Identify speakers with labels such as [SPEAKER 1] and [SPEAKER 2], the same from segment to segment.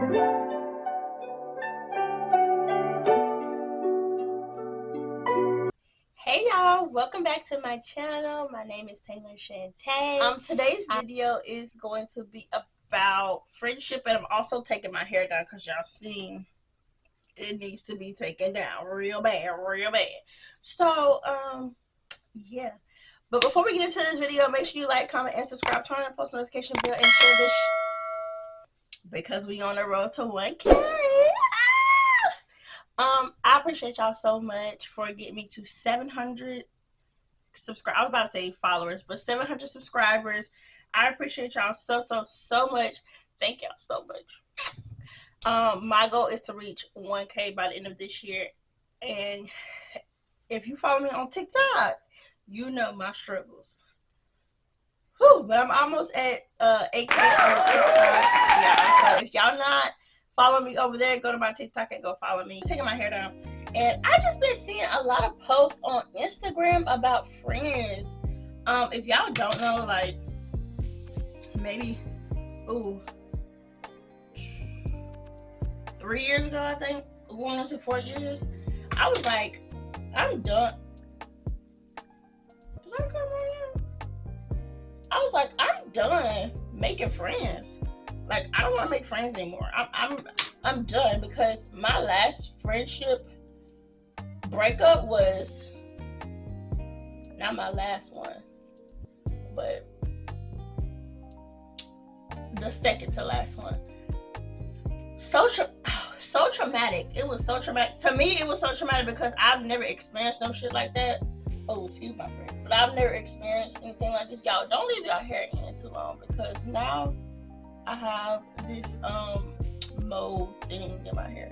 [SPEAKER 1] Hey y'all, welcome back to my channel. My name is Taylor Shantae. Today's video is going to be about friendship, and I'm also taking my hair down because y'all seen it needs to be taken down real bad, real bad. So, yeah. But before we get into this video, make sure you like, comment, and subscribe. Turn on the post notification bell and share this because we on the road to 1K. I appreciate y'all so much for getting me to 700 subscribers. I was about to say followers, but 700 subscribers. I appreciate y'all so much. Thank y'all so much. My goal is to reach 1K by the end of this year. And if you follow me on TikTok, you know my struggles. Whew, but I'm almost at 8K on TikTok. Yeah, so if y'all not follow me over there, go to my TikTok and go follow me. Taking my hair down. And I just been seeing a lot of posts on Instagram about friends. If y'all don't know, like, maybe, 3 years ago, I think, going on to 4 years, I was like, I'm done. Did I come right here? I was like, I'm done making friends. Like, I don't want to make friends anymore. I'm done, because my last friendship breakup was not my last one, but the second to last one. So traumatic. It was so traumatic. To me, it was so traumatic because I've never experienced some shit like that. Oh, excuse my friend. But I've never experienced anything like this. Y'all, don't leave y'all hair in too long, because now I have this mold thing in my hair.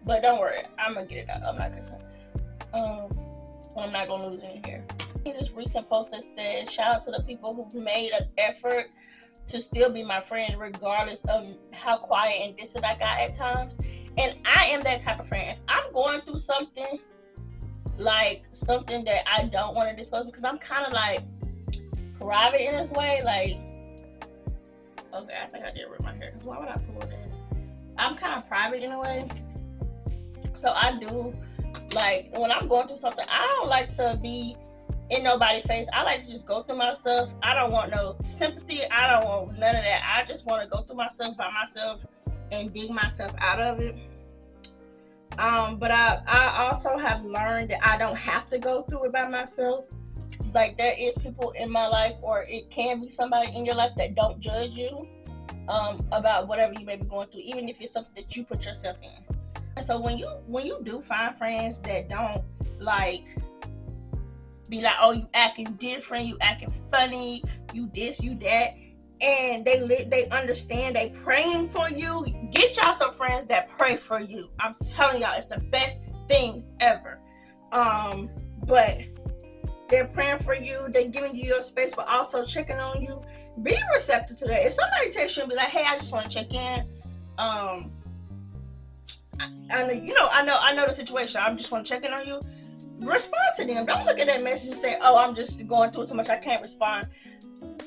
[SPEAKER 1] But don't worry, I'm gonna get it out. I'm not concerned. I'm not gonna lose any hair. This recent post that says, shout out to the people who made an effort to still be my friend regardless of how quiet and distant I got at times. And I am that type of friend. If I'm going through something, like something that I don't want to disclose, because I'm kind of like private in this way, like, okay, I think I did rip my hair, because why would I pull that? I'm kind of private in a way. So I do, like, when I'm going through something, I don't like to be in nobody's face. I like to just go through my stuff. I don't want no sympathy. I don't want none of that. I just want to go through my stuff by myself and dig myself out of it. But I also have learned that I don't have to go through it by myself. Like, there is people in my life, or it can be somebody in your life that don't judge you about whatever you may be going through, even if it's something that you put yourself in. And so when you do find friends that don't, like, be like, oh, you acting different, you acting funny, you this, you that, and they understand, they praying for you, get y'all some friends that pray for you. I'm telling y'all, it's the best thing ever. But they're praying for you, they're giving you your space, but also checking on you. Be receptive to that. If somebody texts you and be like, hey, I just want to check in, I know the situation, I just want to check in on you. Respond to them. Don't look at that message and say, oh, I'm just going through so much, I can't respond.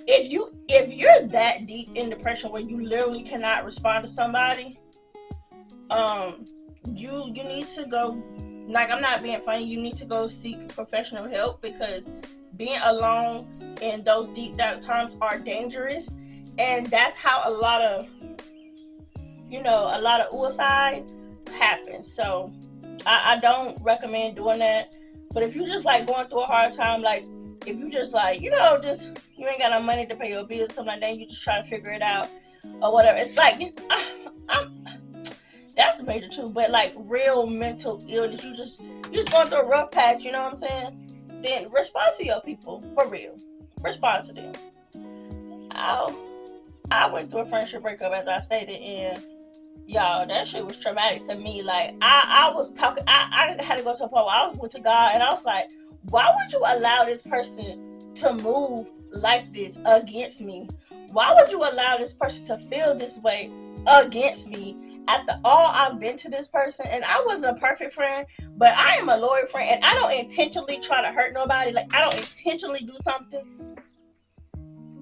[SPEAKER 1] If you're that deep in depression where you literally cannot respond to somebody, you need to go, like, I'm not being funny, you need to go seek professional help, because being alone in those deep dark times are dangerous. And that's how a lot of suicide happens. So I don't recommend doing that. But if you just like going through a hard time, like if you just like, just you ain't got no money to pay your bills, something like that, you just try to figure it out or whatever. It's like, that's the major too. But like real mental illness, you just going through a rough patch, you know what I'm saying? Then respond to your people, for real. Respond to them. I went through a friendship breakup, as I stated, and y'all, that shit was traumatic to me. Like, I was talking, I had to go to a point where I went to God, and I was like, why would you allow this person to move like this against me? Why would you allow this person to feel this way against me after all I've been to this person? And I wasn't a perfect friend, but I am a loyal friend, and I don't intentionally try to hurt nobody. Like, I don't intentionally do something,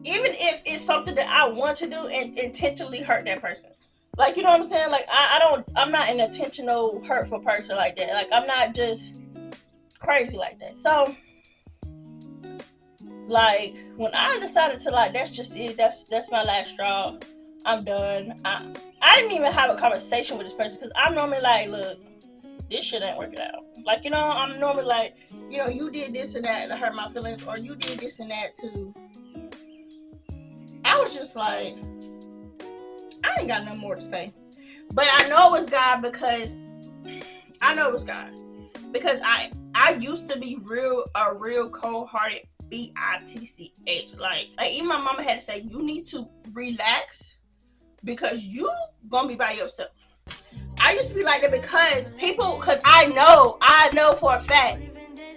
[SPEAKER 1] even if it's something that I want to do, and intentionally hurt that person. Like, you know what I'm saying? Like, I'm not an intentional hurtful person like that. Like, I'm not just crazy like that. So, like, when I decided to, like, that's just it. That's my last straw. I'm done. I didn't even have a conversation with this person because I'm normally like, look, this shit ain't working out. Like, you know, I'm normally like, you know, you did this and that to hurt my feelings, or you did this and that too. I was just like, I ain't got no more to say. But I know it was God because I used to be a real cold-hearted bitch. Like even my mama had to say, you need to relax because you gonna be by yourself. I used to be like that because I know for a fact,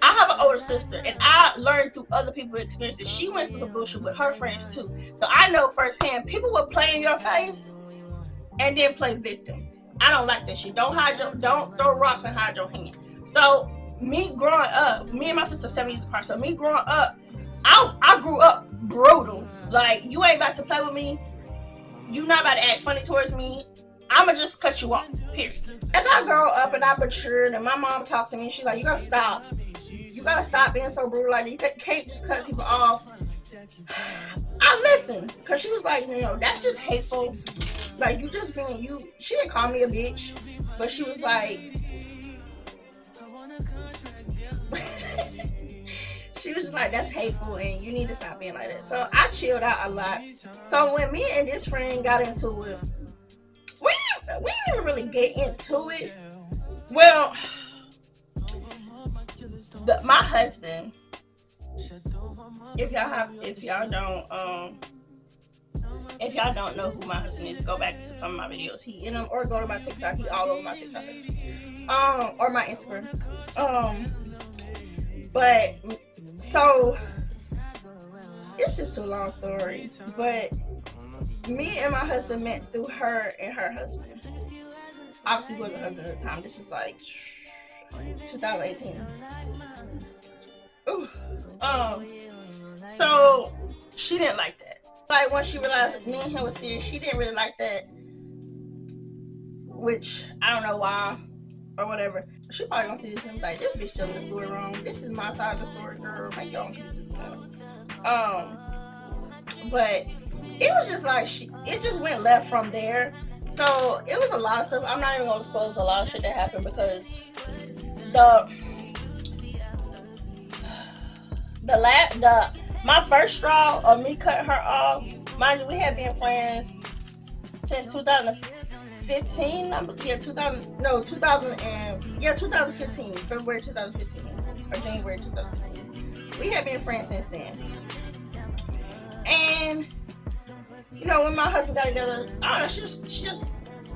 [SPEAKER 1] I have an older sister and I learned through other people's experiences. She went through the bullshit with her friends too. So I know firsthand, people will play in your face and then play victim. I don't like that shit. Don't throw rocks and hide your hand. So me growing up, me and my sister 7 years apart. So me growing up, I grew up brutal. Like, you ain't about to play with me. You not about to act funny towards me. I'ma just cut you off. Period. As I grow up and I matured, and my mom talked to me, she's like, you gotta stop. You gotta stop being so brutal. Like, you can't just cut people off. I listened, cause she was like, you know, that's just hateful. Like, you just being you. She didn't call me a bitch, but she was like, she was just like, that's hateful and you need to stop being like that. So I chilled out a lot. So when me and this friend got into it, we didn't really get into it. Well, my husband, if y'all don't know who my husband is, go back to some of my videos. He in them, or go to my TikTok. He all over my TikTok, or my Instagram. But so it's just a long story. But me and my husband met through her and her husband. Obviously, he wasn't husband at the time. This is like 2018. Ooh. So she didn't like that. Like, once she realized me and him was serious, she didn't really like that. Which I don't know why or whatever. She probably gonna see this and be like, this bitch telling the story wrong. This is my side of the story, girl. Make your own pieces. But it was just like it just went left from there. So it was a lot of stuff. I'm not even gonna expose a lot of shit that happened because my first straw of me cutting her off. Mind you, we had been friends since 2015. 2015, February 2015 or January 2015. We had been friends since then. And you know, when my husband got together, I don't know,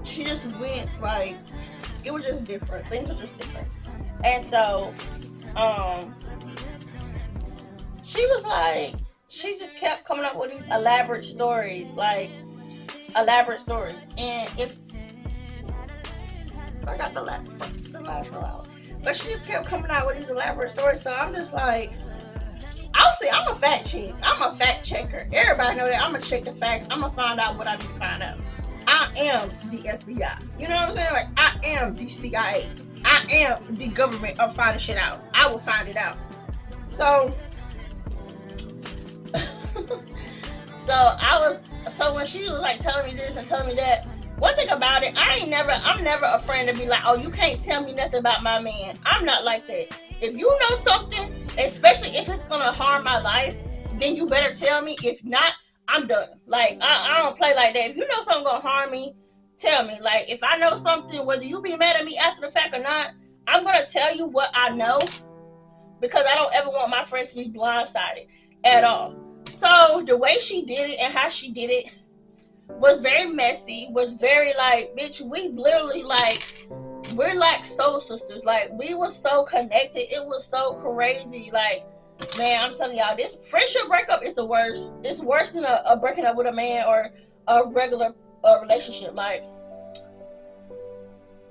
[SPEAKER 1] she just went, like, it was just different. Things were just different. And so, she was like, she just kept coming up with these elaborate stories. And if I got the last one out, but she just kept coming out with these elaborate stories. So I'm just like, obviously, I'm a fact chick. I'm a fact checker. Everybody know that. I'm gonna check the facts. I'm gonna find out what I need to find out. I am the FBI. You know what I'm saying? Like, I am the CIA. I am the government of finding shit out. I will find it out. So, so when she was like telling me this and telling me that, one thing about it, I'm never a friend to be like, oh, you can't tell me nothing about my man. I'm not like that. If you know something, especially if it's gonna harm my life, then you better tell me. If not, I'm done. Like, I don't play like that. If you know something gonna harm me, tell me. Like, if I know something, whether you be mad at me after the fact or not, I'm gonna tell you what I know, because I don't ever want my friends to be blindsided at all. So the way she did it and how she did it was very messy, was very like, bitch, we literally like, we're like soul sisters. Like, we were so connected. It was so crazy. Like, man, I'm telling y'all, this friendship breakup is the worst. It's worse than a breaking up with a man or a regular relationship. Like,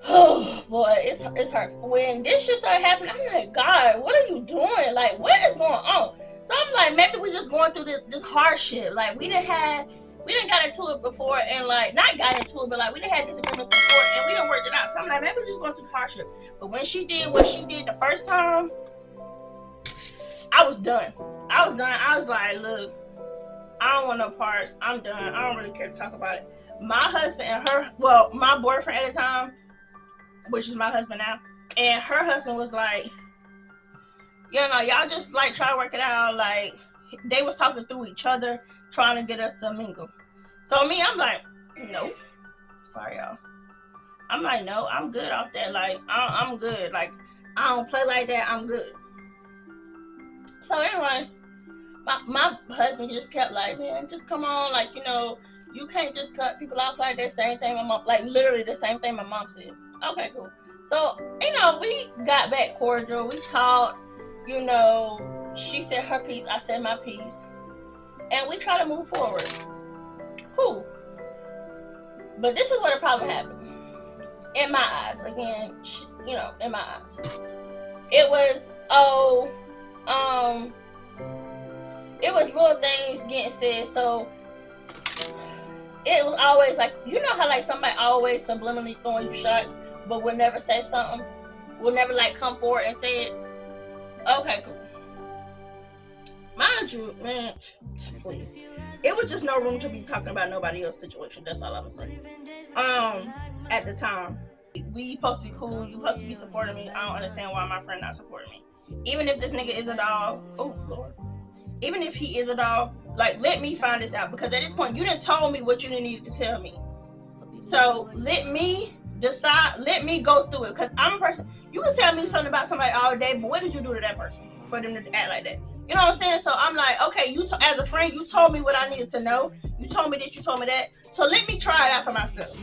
[SPEAKER 1] oh boy, it's hurt. When this shit started happening, I'm like, God, what are you doing? Like, what is going on? So I'm like, maybe we're just going through this hardship. Like, we didn't have we didn't got into it before, and like not got into it, but like we didn't have disagreements before, and we didn't work it out. So I'm like, maybe we're just going through the hardship. But when she did what she did the first time, I was done. I was like, look, I don't want no parts. I'm done. I don't really care to talk about it. My husband and her, well, my boyfriend at the time, which is my husband now, and her husband was like, you know, y'all just like try to work it out. Like they was talking through each other, trying to get us to mingle. So me, I'm like, nope. Sorry, y'all. I'm like, no, I'm good off that. Like, I'm good. Like, I don't play like that. I'm good. So anyway, my husband just kept like, man, just come on. Like, you know, you can't just cut people off like that. Same thing my mom, like literally the same thing my mom said. Okay, cool. So, you know, we got back cordial. We talked, you know, she said her piece, I said my piece. And we try to move forward. Cool. But this is where the problem happened. In my eyes. Again, you know, in my eyes. It was, it was little things getting said. So, it was always like, you know how like somebody always subliminally throwing you shots, but will never say something? Will never like come forward and say it? Okay, cool. Mind you, man, please. It was just no room to be talking about nobody else's situation. That's all I was saying. At the time, we supposed to be cool. You supposed to be supporting me. I don't understand why my friend not supporting me. Even if this nigga is a dog, oh Lord. Even if he is a dog, like let me find this out, because at this point you didn't told me what you didn't need to tell me. So let me decide. Let me go through it, because I'm a person. You can tell me something about somebody all day, but what did you do to that person for them to act like that? You know what I'm saying? So I'm like, okay, you as a friend, you told me what I needed to know. You told me this, you told me that. So let me try it out for myself.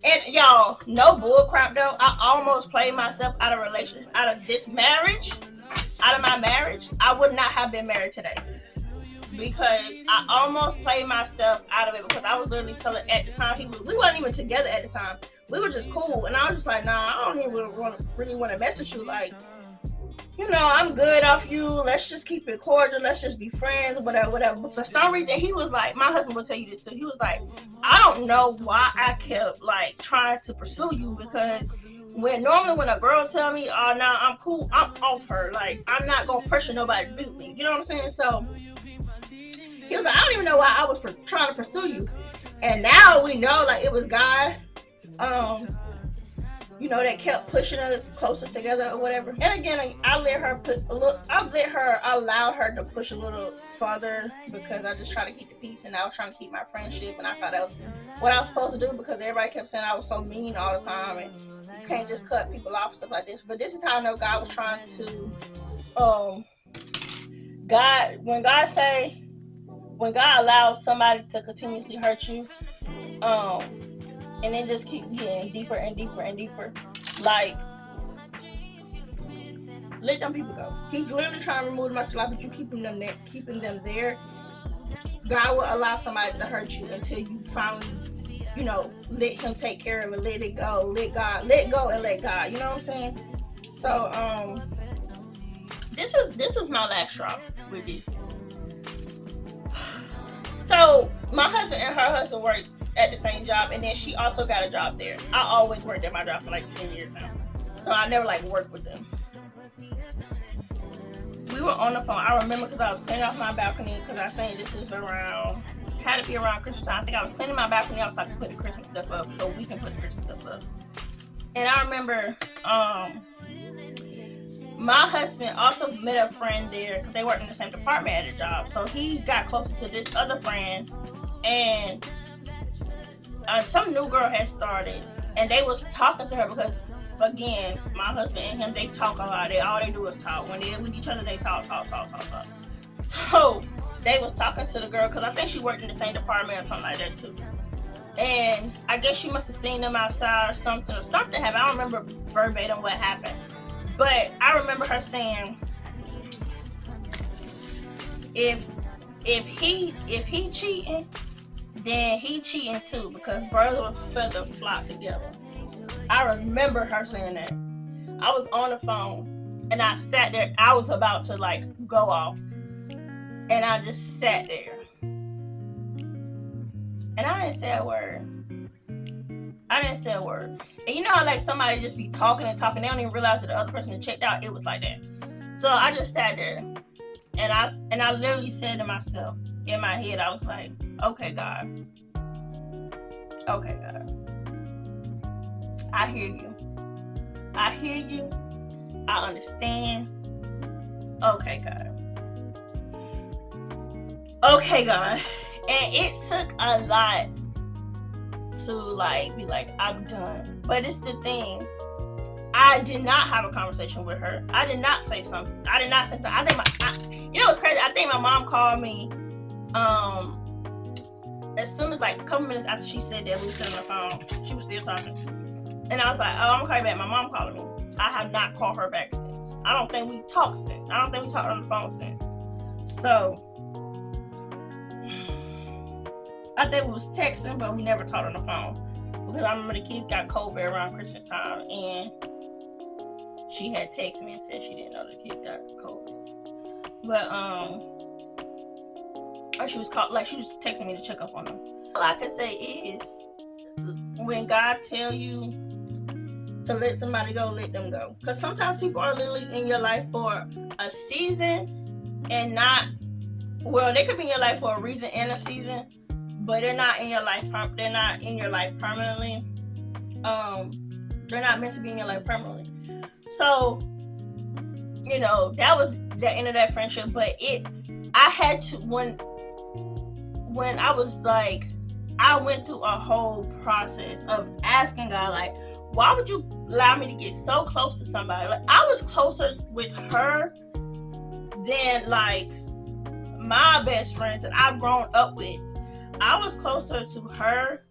[SPEAKER 1] And y'all, no bull crap though. I almost played myself out of relationship, out of this marriage, out of my marriage. I would not have been married today, because I almost played myself out of it, because I was literally telling at the time we wasn't even together at the time. We were just cool, and I was just like, nah, I don't even really want to mess with you. Like, you know, I'm good off you. Let's just keep it cordial. Let's just be friends, whatever. But for some reason, he was like, my husband will tell you this too. He was like, I don't know why I kept like trying to pursue you, because normally when a girl tell me, oh, nah, I'm cool, I'm off her. Like, I'm not gonna pressure nobody to do me. You know what I'm saying? So he was like, I don't even know why I was trying to pursue you. And now we know, like, it was God, you know, that kept pushing us closer together or whatever. And again, I allowed her to push a little further, because I just tried to keep the peace, and I was trying to keep my friendship, and I thought that was what I was supposed to do, because everybody kept saying I was so mean all the time, and you can't just cut people off, stuff like this. But this is how I know God was trying to, when God allows somebody to continuously hurt you, and then just keep getting deeper and deeper and deeper, like, let them people go. He's literally trying to remove them out your life, but you keeping them there. God will allow somebody to hurt you until you finally, you know, let him take care of it, let it go, let go and let God. You know what I'm saying? So, this is my last straw with this. So my husband and her husband worked at the same job, and then she also got a job there. I always worked at my job for like 10 years now, so I never like worked with them. We were on the phone. I remember, because I was cleaning off my balcony, because I think this was had to be around Christmas time. I think I was cleaning my balcony up so I could put the Christmas stuff up, so we can put the Christmas stuff up. And I remember my husband also met a friend there, because they worked in the same department at the job. So he got closer to this other friend, and some new girl had started, and they was talking to her, because again, my husband and him, they talk a lot. All they do is talk. When they're with each other, they talk. So they was talking to the girl, because I think she worked in the same department or something like that too. And I guess she must have seen them outside or something happened. I don't remember verbatim what happened, but I remember her saying, if he cheating, then he cheating too, because birds of a feather flock together. I remember her saying that. I was on the phone, and I sat there. I was about to like go off, and I just sat there. And I didn't say a word. And you know how like somebody just be talking and talking, they don't even realize that the other person had checked out? It was like that. So I just sat there and I literally said to myself, in my head, I was like, okay, God. Okay, God. I hear you. I understand. Okay, God. And it took a lot to like be like, I'm done. But it's the thing. I did not have a conversation with her. I did not say something. I think you know what's crazy? I think my mom called me as soon as like a couple minutes after she said that, we were sitting on the phone. She was still talking. And I was like, oh, I'm gonna call you back. My mom called me. I have not called her back since. I don't think we talked on the phone since. So I think we was texting, but we never talked on the phone. Because I remember the kids got COVID around Christmas time, and she had texted me and said she didn't know the kids got COVID. But she was texting me to check up on them. All I can say is, when God tell you to let somebody go, let them go. Because sometimes people are literally in your life for a season and not, well, they could be in your life for a reason and a season, but they're not in your life. They're not in your life permanently. They're not meant to be in your life permanently. So, you know, that was the end of that friendship. But I had to, when I was like, I went through a whole process of asking God, like, why would you allow me to get so close to somebody? Like, I was closer with her than like my best friends that I've grown up with. I was closer to her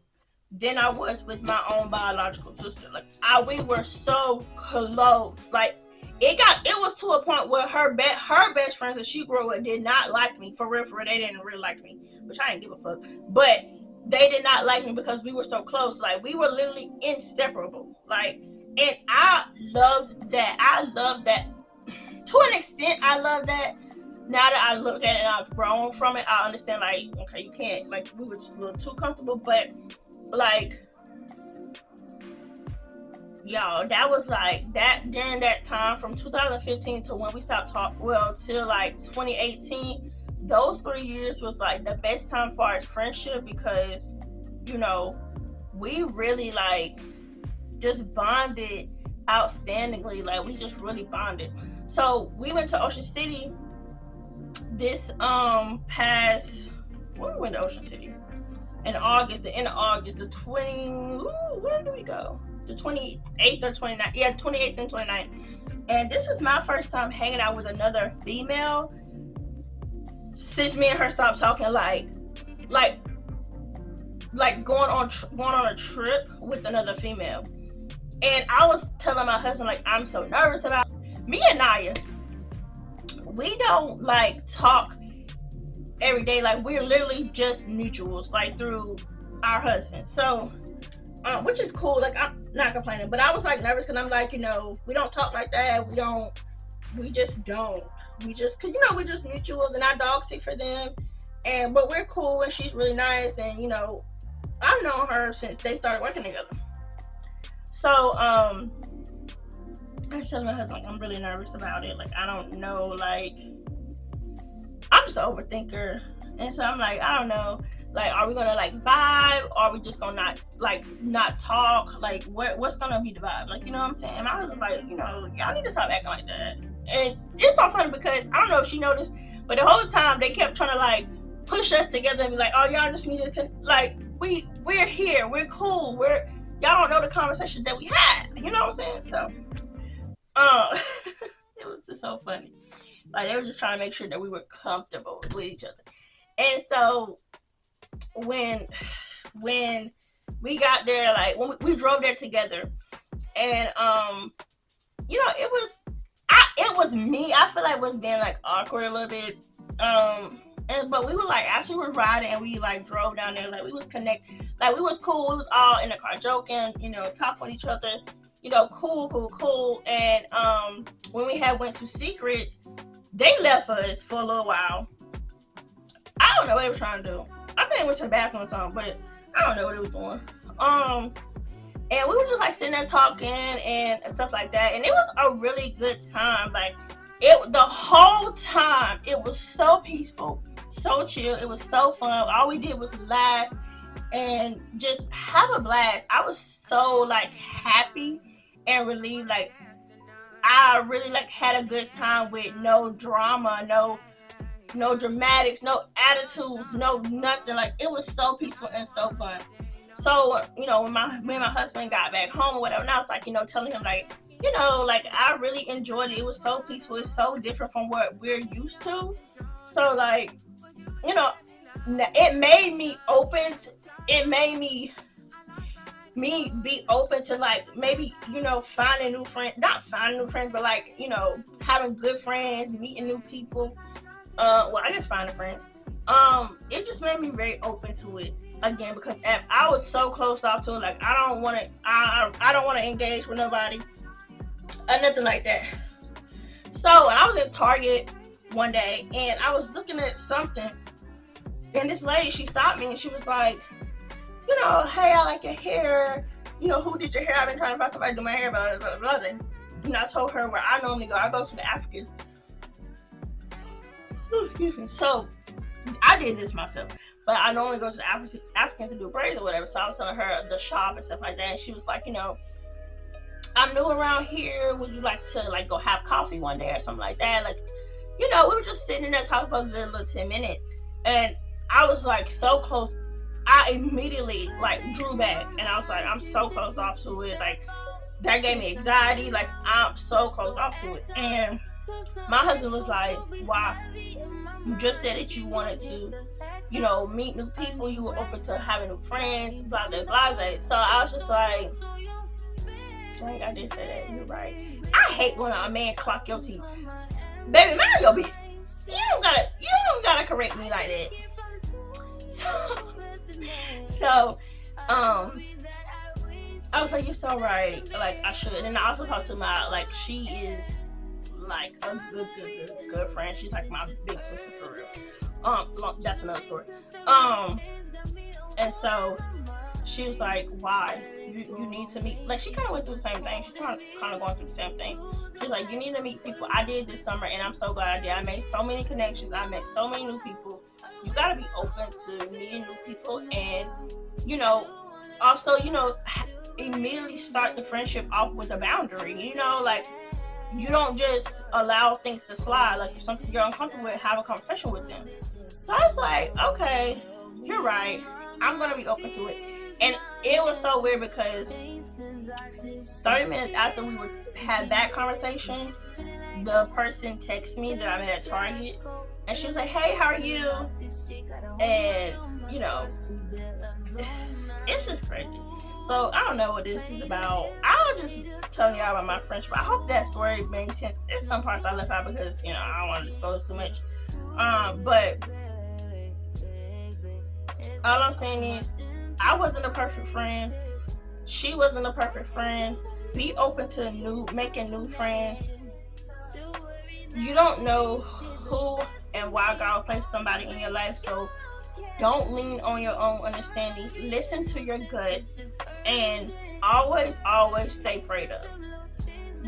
[SPEAKER 1] than I was with my own biological sister. Like, we were so close. Like, it was to a point where her best friends that she grew up with did not like me. For real, they didn't really like me, which I didn't give a fuck. But they did not like me because we were so close. Like, we were literally inseparable. Like, and I love that. To an extent, I love that. Now that I look at it and I've grown from it, I understand, like, okay, you can't, like, we were a little too comfortable, but, like, y'all, that was, like, that, during that time, from 2015 to when we stopped talking, well, till, like, 2018, those 3 years was like the best time for our friendship because, you know, we really like just bonded outstandingly. Like, we just really bonded. So we went to Ocean City this past, when we went to Ocean City? In August, the end of August, when did we go? The 28th or 29th? Yeah, 28th and 29th. And this is my first time hanging out with another female since me and her stopped talking, like going on a trip with another female. And I was telling my husband, like, I'm so nervous about me and Naya. We don't like talk every day. Like, we're literally just mutuals, like, through our husbands. So, which is cool. Like, I'm not complaining, but I was like nervous because I'm like, you know, we don't talk like that. We just don't. Cause, you know, we're just mutuals and our dogs sit for them. But we're cool and she's really nice. And, you know, I've known her since they started working together. So, I just told my husband, like, I'm really nervous about it. Like, I don't know, like, I'm just an overthinker. And so I'm like, I don't know. Like, are we gonna like vibe? Or are we just gonna not talk? Like, what's gonna be the vibe? Like, you know what I'm saying? And my husband's like, you know, y'all need to stop acting like that. And it's so funny because I don't know if she noticed, but the whole time they kept trying to like push us together and be like, oh, y'all just need to like we're here, we're cool, y'all don't know the conversation that we had. You know what I'm saying? So, it was just so funny. Like, they were just trying to make sure that we were comfortable with each other. And so when we got there, like when we drove there together, and you know, it was me. I feel like was being like awkward a little bit. But we were like, as we were riding and we like drove down there, like we was like we was cool. We was all in the car joking, you know, talking with each other, you know, cool. And when we went to Secrets, they left us for a little while. I don't know what they were trying to do. I think they went to the bathroom or something, but I don't know what it was doing. And we were just like sitting there talking and stuff like that, and it was a really good time. Like the whole time it was so peaceful, so chill. It was so fun. All we did was laugh and just have a blast. I was so like happy and relieved. Like I really like had a good time with no drama, no dramatics, no attitudes, no nothing. Like it was so peaceful and so fun. So, you know, when me and my husband got back home or whatever, and I was like, you know, telling him like, you know, like I really enjoyed it. It was so peaceful. It's so different from what we're used to. So like, you know, it made me open. It made me be open to like maybe, you know, finding new friends, not finding new friends, but like, you know, having good friends, meeting new people. Well, I guess finding friends. It just made me very open to it again, because I was so closed off to it. Like I don't want to engage with nobody or nothing like that. So I was in Target one day and I was looking at something, and this lady, she stopped me and she was like, you know, hey, I like your hair. You know, who did your hair? I've been trying to find somebody to do my hair, blah, blah, blah, blah. And, you know, I told her where I normally go. I go to the African. Excuse me. So I did this myself, but I normally go to the Africans to do braids or whatever. So I was telling her the shop and stuff like that. And she was like, you know, I'm new around here. Would you like to like go have coffee one day or something like that? Like, you know, we were just sitting there talking about a good little 10 minutes. And I was like so close. I immediately like drew back and I was like, I'm so close off to it. Like that gave me anxiety. Like I'm so close off to it. And my husband was like, why? You just said that you wanted to, you know, meet new people. You were open to having new friends, blah, blah, blah. So I was just like, right, I did say that. You're right. I hate when a man clock your teeth. Baby, mind your business. You don't gotta correct me like that. So, I was like, you're so right. Like, I should. And I also talked to my, like, she is like a good friend. She's like my big sister for real. That's another story. And so she was like, why? You need to meet, like she kind of went through the same thing. She's kind of going through the same thing. She's like, you need to meet people. I did this summer and I'm so glad I did. I made so many connections. I met so many new people. You gotta be open to meeting new people, and you know, also, you know, immediately start the friendship off with a boundary. You know, like you don't just allow things to slide. Like if something you're uncomfortable with, have a conversation with them. So I was like, okay, you're right. I'm gonna be open to it. And it was so weird because 30 minutes after we had that conversation, the person texted me that I met at Target, and she was like, hey, how are you? And you know, it's just crazy. So I don't know what this is about. I was just telling y'all about my friendship. I hope that story made sense. There's some parts I left out because, you know, I don't want to disclose too much. But all I'm saying is, I wasn't a perfect friend. She wasn't a perfect friend. Be open to making new friends. You don't know who and why God will place somebody in your life, so don't lean on your own understanding. Listen to your gut, and always stay prayed up.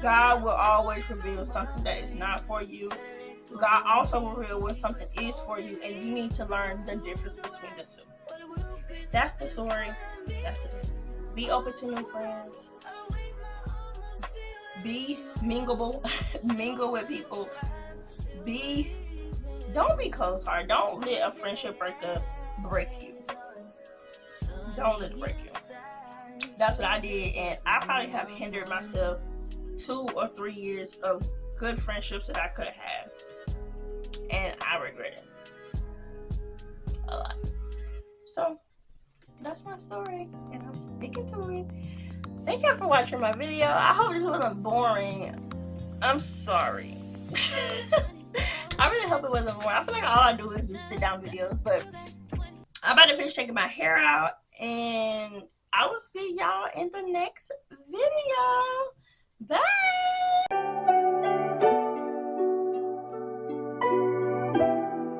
[SPEAKER 1] God will always reveal something that is not for you. God also will reveal when something is for you, and you need to learn the difference between the two. That's the story. That's it. Be open to new friends. Be mingleable. Mingle with people. Don't be closed-hearted. Don't let a friendship breakup break you. Don't let it break you. That's what I did, and I probably have hindered myself 2 or 3 years of good friendships that I could have had, and I regret it a lot. So that's my story, and I'm sticking to it. Thank you for watching my video. I hope this wasn't boring. I'm sorry. I really hope it wasn't boring. I feel like all I do is do sit down videos, but I'm about to finish taking my hair out, and I will see y'all in the next video. Bye.